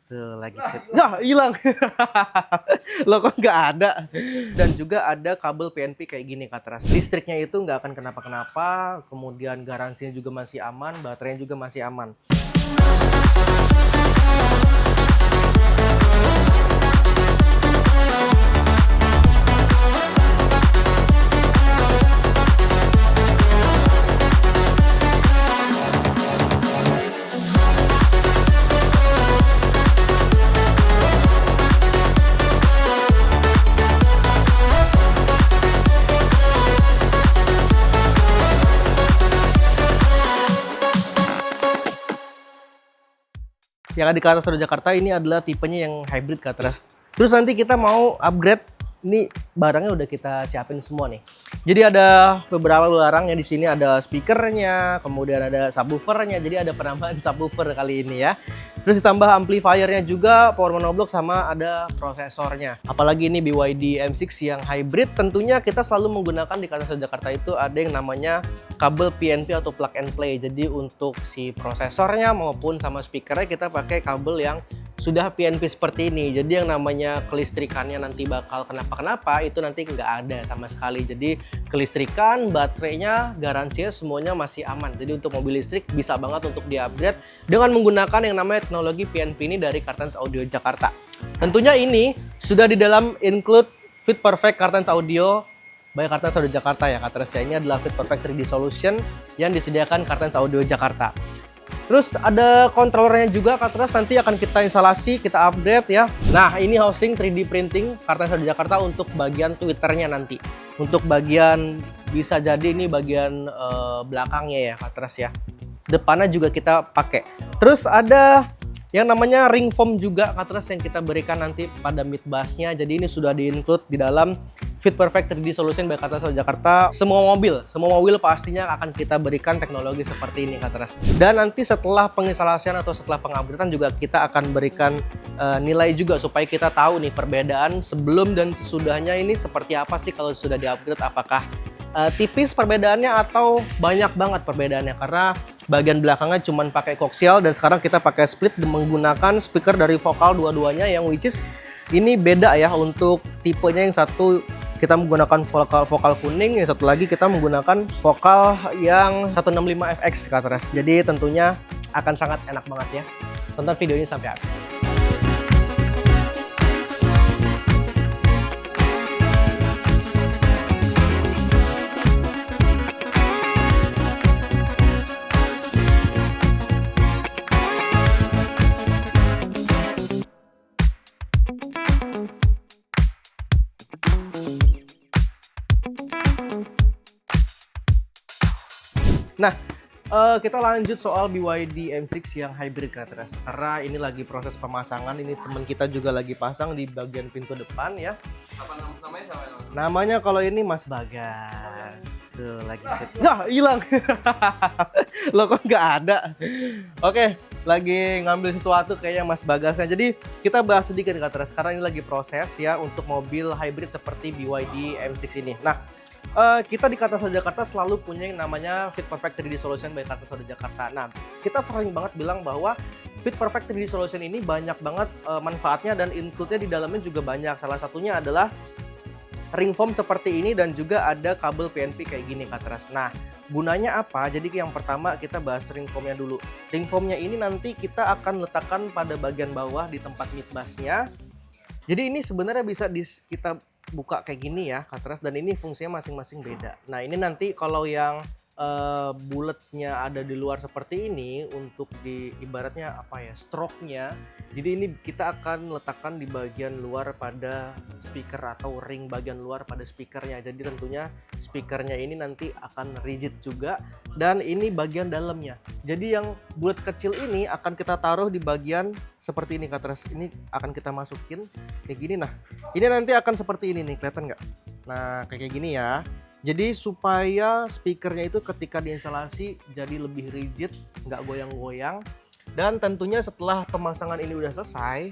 Tuh lagi fit. Nah, hilang. Loh kok nggak ada? Dan juga ada kabel PNP kayak gini Kak Teras. Listriknya itu nggak akan kenapa-kenapa, kemudian garansinya juga masih aman, baterainya juga masih aman. Yang ada di atas Roda Jakarta ini adalah tipenya yang hybrid Kak Teras. Terus nanti kita mau upgrade, ini barangnya udah kita siapin semua nih. Jadi ada beberapa barang yang di sini ada speakernya, kemudian ada subwoofernya. Jadi ada penambahan subwoofer kali ini ya. Terus ditambah amplifiernya juga, power monoblock sama ada prosesornya. Apalagi ini BYD M6 yang hybrid, tentunya kita selalu menggunakan di atas Roda Jakarta itu ada yang namanya kabel PNP atau plug and play. Jadi untuk si prosesornya maupun sama speakernya kita pakai kabel yang sudah PNP seperti ini. Jadi yang namanya kelistrikannya nanti bakal kenapa-kenapa itu nanti nggak ada sama sekali. Jadi kelistrikan, baterainya, garansinya semuanya masih aman. Jadi untuk mobil listrik bisa banget untuk di-upgrade dengan menggunakan yang namanya teknologi PNP ini dari Cartens Audio Jakarta. Tentunya ini sudah di dalam include Fit Perfect Cartens Audio by Cartens Audio Jakarta ya Kak Teras ya. Ini adalah Fit Perfect 3D Solution yang disediakan Cartens Audio Jakarta. Terus ada controllernya juga Kak Teras, nanti akan kita instalasi, kita update ya. Nah ini housing 3D printing Cartens Audio Jakarta untuk bagian Twitternya nanti. Untuk bagian bisa jadi ini bagian belakangnya ya Kak Teras ya. Depannya juga kita pakai. Terus ada yang namanya ring foam juga Kak Teras yang kita berikan nanti pada mid bassnya. Jadi ini sudah di-include di dalam Fit Perfect 3D Solution by Cartens Audio Jakarta. Semua mobil pastinya akan kita berikan teknologi seperti ini Kak Teras. Dan nanti setelah penginstalasian atau setelah pengupgradean juga kita akan berikan nilai juga supaya kita tahu nih perbedaan sebelum dan sesudahnya ini seperti apa sih kalau sudah di-upgrade, apakah tipis perbedaannya atau banyak banget perbedaannya, karena bagian belakangnya cuma pakai koaksial dan sekarang kita pakai split menggunakan speaker dari vokal dua-duanya yang which is ini beda ya. Untuk tipenya yang satu kita menggunakan vokal kuning, yang satu lagi kita menggunakan vokal yang 165 FX Kak Teras. Jadi tentunya akan sangat enak banget ya. Tonton video ini sampai habis. Nah, kita lanjut soal BYD M6 yang hybrid Kak Teras. Karena ini lagi proses pemasangan, ini teman kita juga lagi pasang di bagian pintu depan ya. Apa namanya siapa? Namanya kalau ini Mas Bagas. Tuh lagi fit. Nah, hilang. Loh kok nggak ada? Oke, lagi ngambil sesuatu kayaknya Mas Bagasnya. Jadi kita bahas sedikit Kak Teras karena ini lagi proses ya untuk mobil hybrid seperti BYD M6 ini. Nah, kita di Cartens Audio Jakarta selalu punya yang namanya Fit Perfect 3D Solution by Cartens Audio Jakarta. Nah, kita sering banget bilang bahwa Fit Perfect 3D Solution ini banyak banget manfaatnya dan include-nya di dalamnya juga banyak. Salah satunya adalah ring foam seperti ini dan juga ada kabel PNP kayak gini Kak Teras. Nah, gunanya apa? Jadi yang pertama kita bahas ring foamnya dulu. Ring foamnya ini nanti kita akan letakkan pada bagian bawah di tempat mid bass-nya. Jadi ini sebenarnya bisa kita buka kayak gini ya Kak Teras, dan ini fungsinya masing-masing beda. Nah ini nanti kalau yang buletnya ada di luar seperti ini untuk di ibaratnya apa ya, stroke-nya. Jadi ini kita akan letakkan di bagian luar pada speaker atau ring bagian luar pada speakernya. Jadi tentunya speakernya ini nanti akan rigid juga dan ini bagian dalamnya. Jadi yang bulet kecil ini akan kita taruh di bagian seperti ini Kak Teras. Ini akan kita masukin kayak gini. Nah ini nanti akan seperti ini nih, kelihatan nggak? Nah kayak gini ya. Jadi supaya speakernya itu ketika diinstalasi jadi lebih rigid, nggak goyang-goyang. Dan tentunya setelah pemasangan ini udah selesai,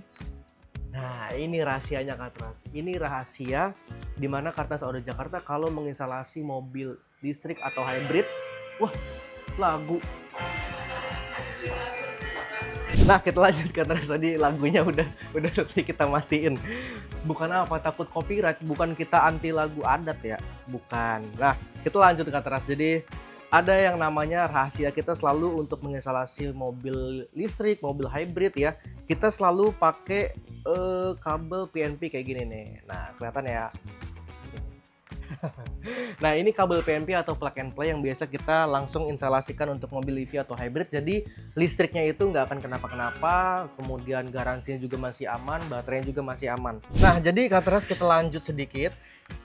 nah ini rahasianya Kak Teras. Ini rahasia dimana Cartens Audio Jakarta kalau menginstalasi mobil listrik atau hybrid, wah lagu. Nah, kita lanjut ke terus tadi lagunya udah selesai kita matiin. Bukan apa, takut copyright, bukan kita anti lagu adat ya, bukan. Nah, kita lanjut ke atas. Jadi ada yang namanya rahasia kita selalu untuk menginstalasi mobil listrik, mobil hybrid ya. Kita selalu pakai kabel PNP kayak gini nih. Nah, kelihatan ya. Nah, ini kabel PNP atau plug and play yang biasa kita langsung instalasikan untuk mobil EV atau hybrid. Jadi listriknya itu nggak akan kenapa-kenapa, kemudian garansinya juga masih aman, baterainya juga masih aman. Nah, jadi Katras kita lanjut sedikit.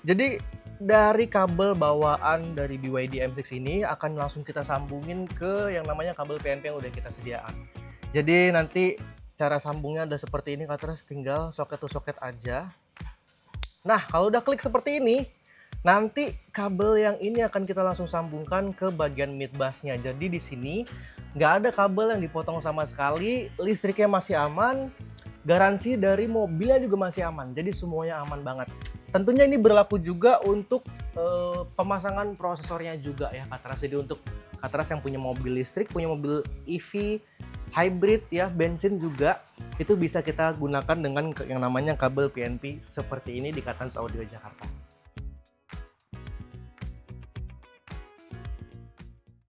Jadi dari kabel bawaan dari BYD M6 ini akan langsung kita sambungin ke yang namanya kabel PNP yang udah kita sediakan. Jadi nanti cara sambungnya ada seperti ini, Katras, tinggal soket to soket aja. Nah, kalau udah klik seperti ini, nanti kabel yang ini akan kita langsung sambungkan ke bagian mid busnya. Jadi di sini nggak ada kabel yang dipotong sama sekali, listriknya masih aman, garansi dari mobilnya juga masih aman. Jadi semuanya aman banget. Tentunya ini berlaku juga untuk pemasangan prosesornya juga ya, Katras. Jadi untuk Katras yang punya mobil listrik, punya mobil EV, hybrid ya, bensin juga, itu bisa kita gunakan dengan yang namanya kabel PNP seperti ini di Katans Audio Jakarta.